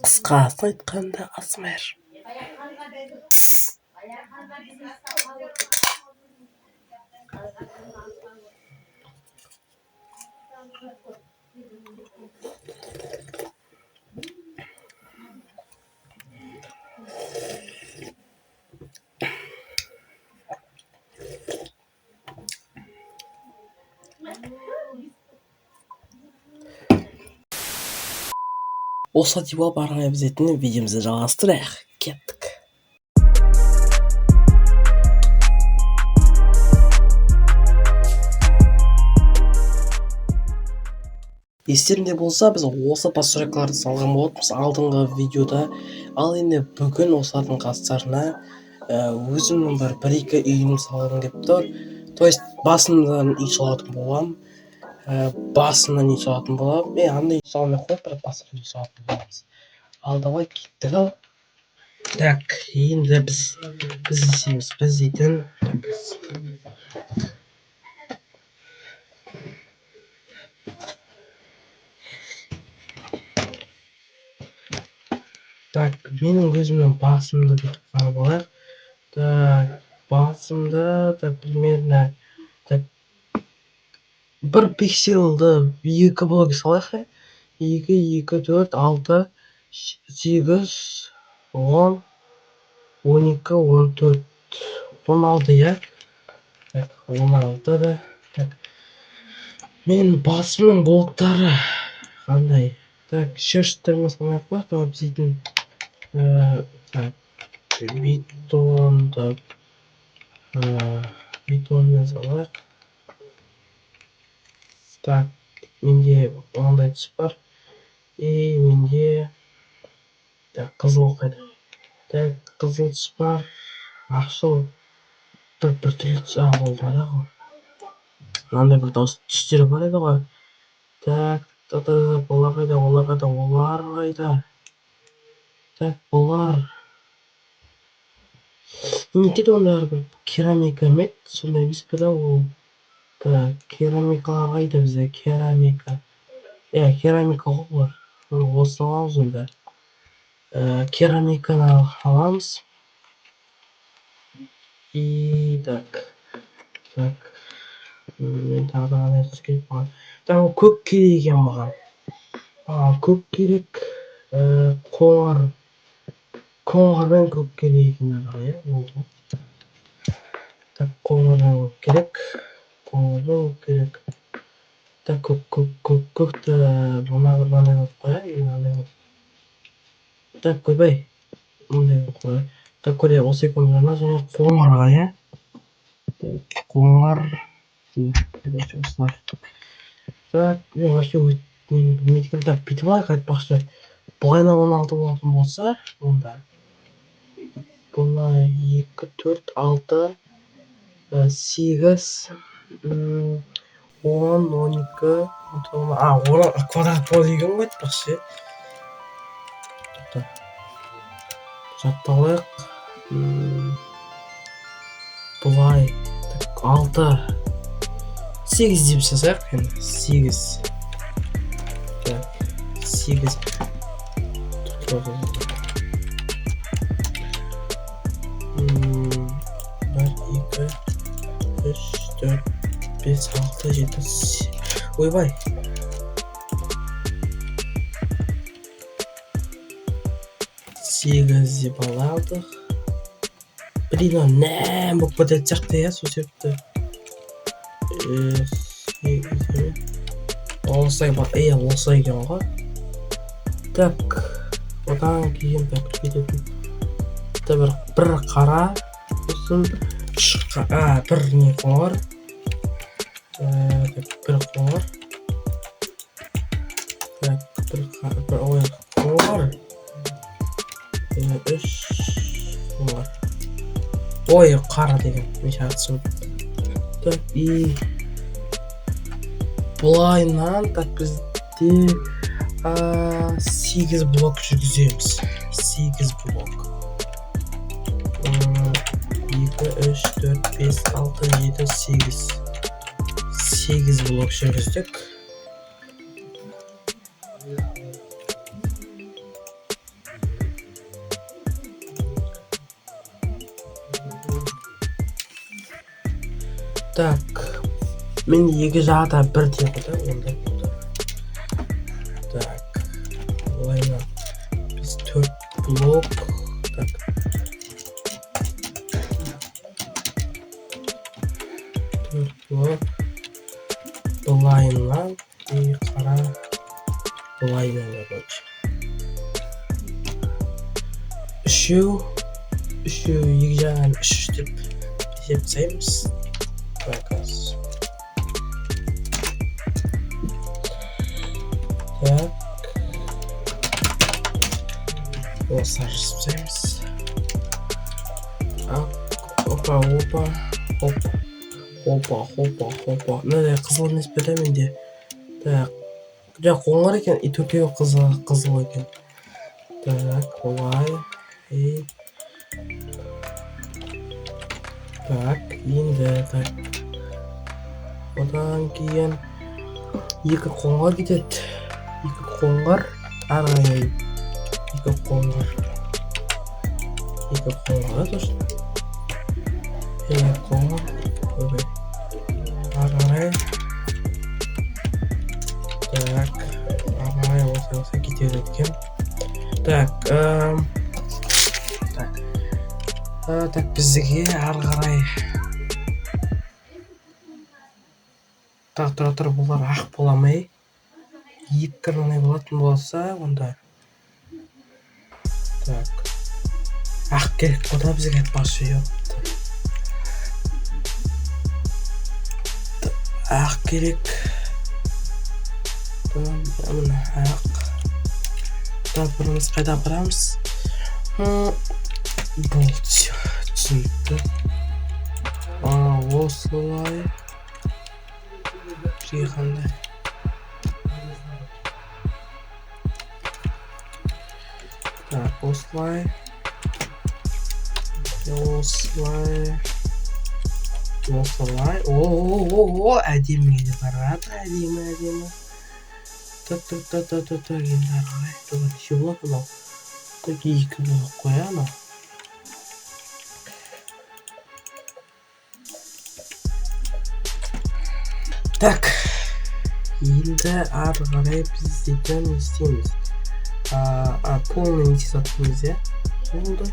Қысқасын айтқанда ASMR. Осы деп ары біз видеомызды жалғастырайық. Кеттік. Естеріңде болса, біз осы постройкаларды салған болатынбыз алдыңғы видеода. Ал енді бүгін осылардың қастарына өзімнің бір-екі үйім салғым келіп тұр. То есть басымдан үй салатын боламын. Андай үй салмай қойып, бір басқа үй салатын боламыз. Ал давай кеттік ал. Так, енді біз дейсеміз, біз дейтін. Так, менің өзімнің басымды бүйтіп қарап алайық. Так, басымды, так, примерно, так, бір пикселді 2 блок салайық. 2, 2, 4, 6, 8, 10, 12, 14, 16, я. Так, 16 да. Так, мен басымның блоктары қандай? Так, шештермен салмай қойып, там біздің бетонмен салайық. Так, менде мынандай түс бар. Менде қызыл қайда. Так, қызыл түс бар. Ақшыл бір түрлі түс ол бар ғой. Мынандай бір түстер бар еді ғой. Так, олар қайда. Так, олар. Нетеді онда бір керамика мет, сондай емес пе да ол. Так, керамикалар қайда бізде, керамика. Керамика ғой олар. Осы аламыз онда. Керамиканы аламыз. И так. Мен тағы да қандай түс керек маған. Так, көк керек екен маған. Көк керек. Қоңырмен көк керек екен. Так, қоңырмен көк керек. Так, көкті мынандай қылып қояйық. Так, көйбай. Мындай қылып қояйық. Так, көрейік, осы екеуінің және қоңырға, я? Қоңыр. Так, вообще мен білмейтін. Так, бүйтіп алайық, айтпақшы. Бұлайна 16 болатын болса, онда. Бұлай 2, 4, 6, 8, 10, 12, 10 квадрат полигон ғой айтпақшы. Жатталайық. Бұлай 6, 8 деп жазайық енді. 8. Так, 8. 1, 2, 3, 4, 5, 6, 7. Ойбай. Сегіз деп аладық. Блин, нәм болып кететін сияқты, я, сол себепті. Осылай бар, осылай екен ғой. Так, одан кейін кететін. Бір қара, сосын бір не қоңыр. Бір қоңыр. Бір қоңыр. 3 қоңыр. Ой, қара деген. Мен шартысым. Так, и бұлайнан, так, бізде 8 блок жүргіземіз. 8 блок. 2, 3, 4, 5, 6, 7, 8. 8 блок жүргіздік. Так, мен екі жағы да бірдей ғой да, ондай болды. Так, олайна біз 4 блок. Так, блок былайынан и қара былайынан, короче. Үшеу екі жағын 3 деп есептейміз. Так, так, осылай жасаймыз. Опа. Мынандай қызыл емес пе да менде? Так, жоқ, қоңыр екен, и төртеуі қызыл екен. Так, олай. Так, енді, так. Одан кейін екі қоңыр кетеді. Екі қоңыр, арай. Екі қоңыр, точно. Екі қоңыр, арай. Так, арай осы кетеді екен. Так, бізге ары қарай. Так, тұра, бұлар ақ бола ма? Екі мынай болатын болса, онда. Так, ақ керек қода бізге басы жоқ. Ақ керек. Мына ақ. Так, біріміз қайда барамыз? Болды, түсінікті. Осылай. Бізге қандай? Так, осылай. О, әдемі еді барады, әдемі. Так, енді арай. Тұға неше болады мынау? Так, 2 болып қоя анау. Так, енді ары қарай біз дейтін істейміз. Полный нете сатымыз, е? Болды.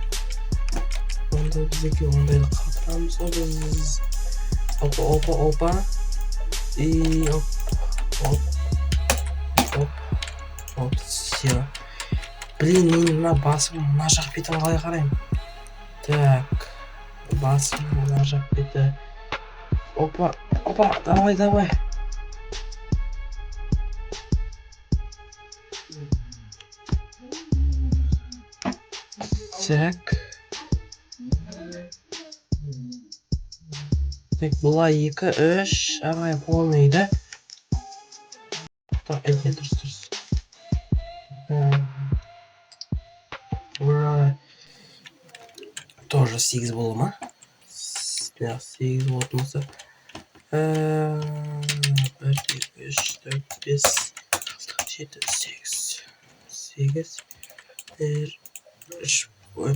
Онда біздеке ондайды қатырамыз. Опа. И оп. Все. Блин, мен мына басым мына жақ бетін қалай қараймын? Так, басым мына жақ беті. Опа, давай. Так, бұлай 2, 3, арай полныйды. Так, әйде, дұрыс. Тоже 8 болды ма? 8 болды мұсы. 1, 2, 3, 4, 5, 7, 8. 8. 1, 3. Ой.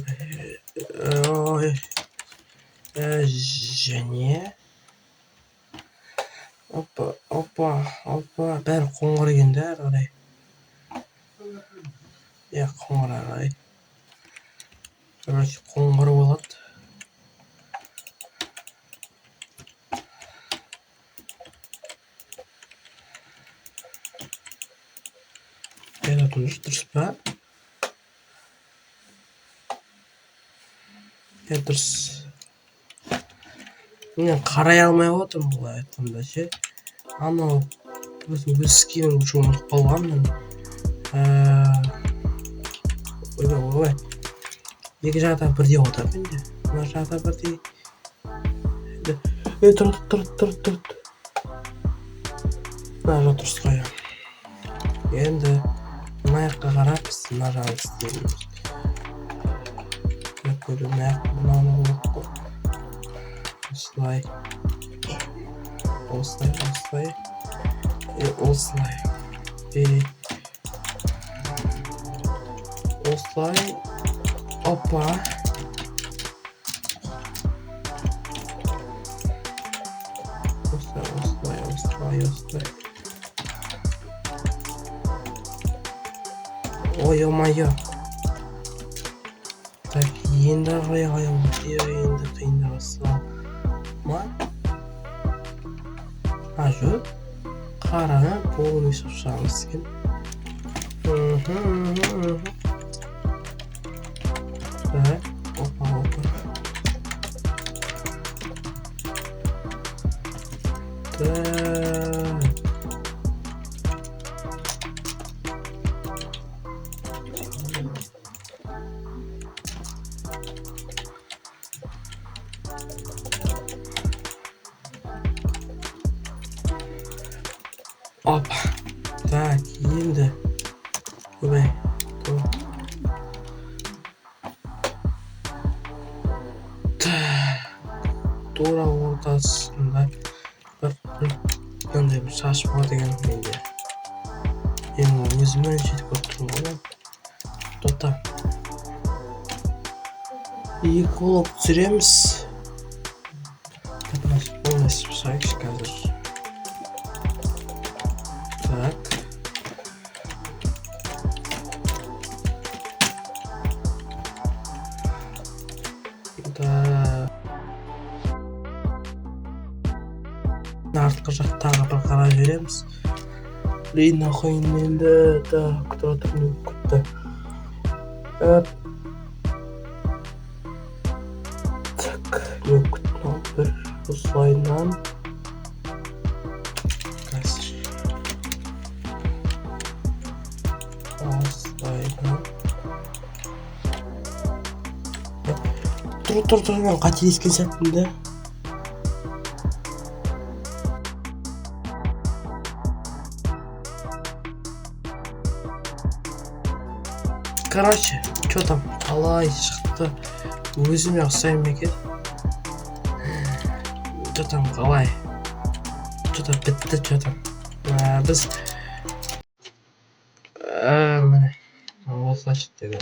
Және. Опа. Бәрі қоңыр екен де, арай. Қоңыр арай. Короче, қоңыр болады. Дұрыс па? Дұрыс. Мен қарай алмай отырмын бұлай айтқанда ше. Анау өскенін жұмырып қалған мен. Ой. Екі жағда бірдей отыр менде. Мына жағда бірдей. Тұр. Мына жақ дұрыс қоя. Енді мына жаққа қарап біз мына жағын істейміз. Мынаны болып қой. Осылай. осылай. Опа. Осылай. Ой-ой-ой. Так, енді қарай енді қиындап ма? Жоқ. Қараны полный шапшаңыз екен. Так, опа. Так. Опа. Так, енді. Көбей. Тура ортасында бір мынандай бір шаш бар деген менде. Енді өзіме жетіп көріп тұрмын ғой. Тота. Екі болып түсіреміз. Полный шапшайықшы қазір. Так. Артқы жақтағы бір қарап жібереміз. Блин, нахуйын енді. Так, күтті. Так, мен күттім. Бір осылайынан. Қазір. Осылайынан. Тұр, мен қателескен сәтімді. Короче, что там? Қалай шықты. Өзіме ұқсаймын екен. Что там, қалай? Что-то бітті, что там? Біз міне осылай шықты.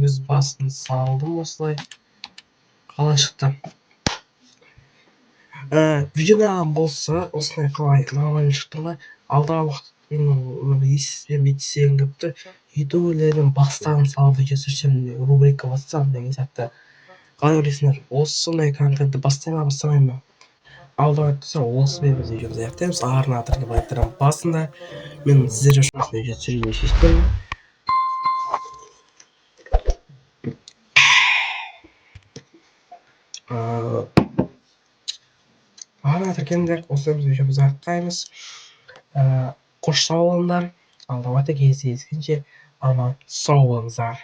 Өз басын салдым осылай. Қалай шықты? Видеода болса, осылай қалай нормально шықты ма? Алдағы уақыт мен есіспен көпті. Ютуберлердің бастарын салып видео түсірсем, рубрика бастасам деген сияқты. Қалай ойлайсыңдар? Осы сондай контентті бастаймын ба, бастамаймын ба? Алдағы уақытта осымен біз видеомызды аяқтаймыз. Арна деп айтарым басында мен сіздер үшін осындай видео түсіруді шештім. Арна тіркендік осымен видеомызды аяқтаймыз. Қош сау болыңдар. Алдағы уақытта кездескенше аман сау болыңыздар.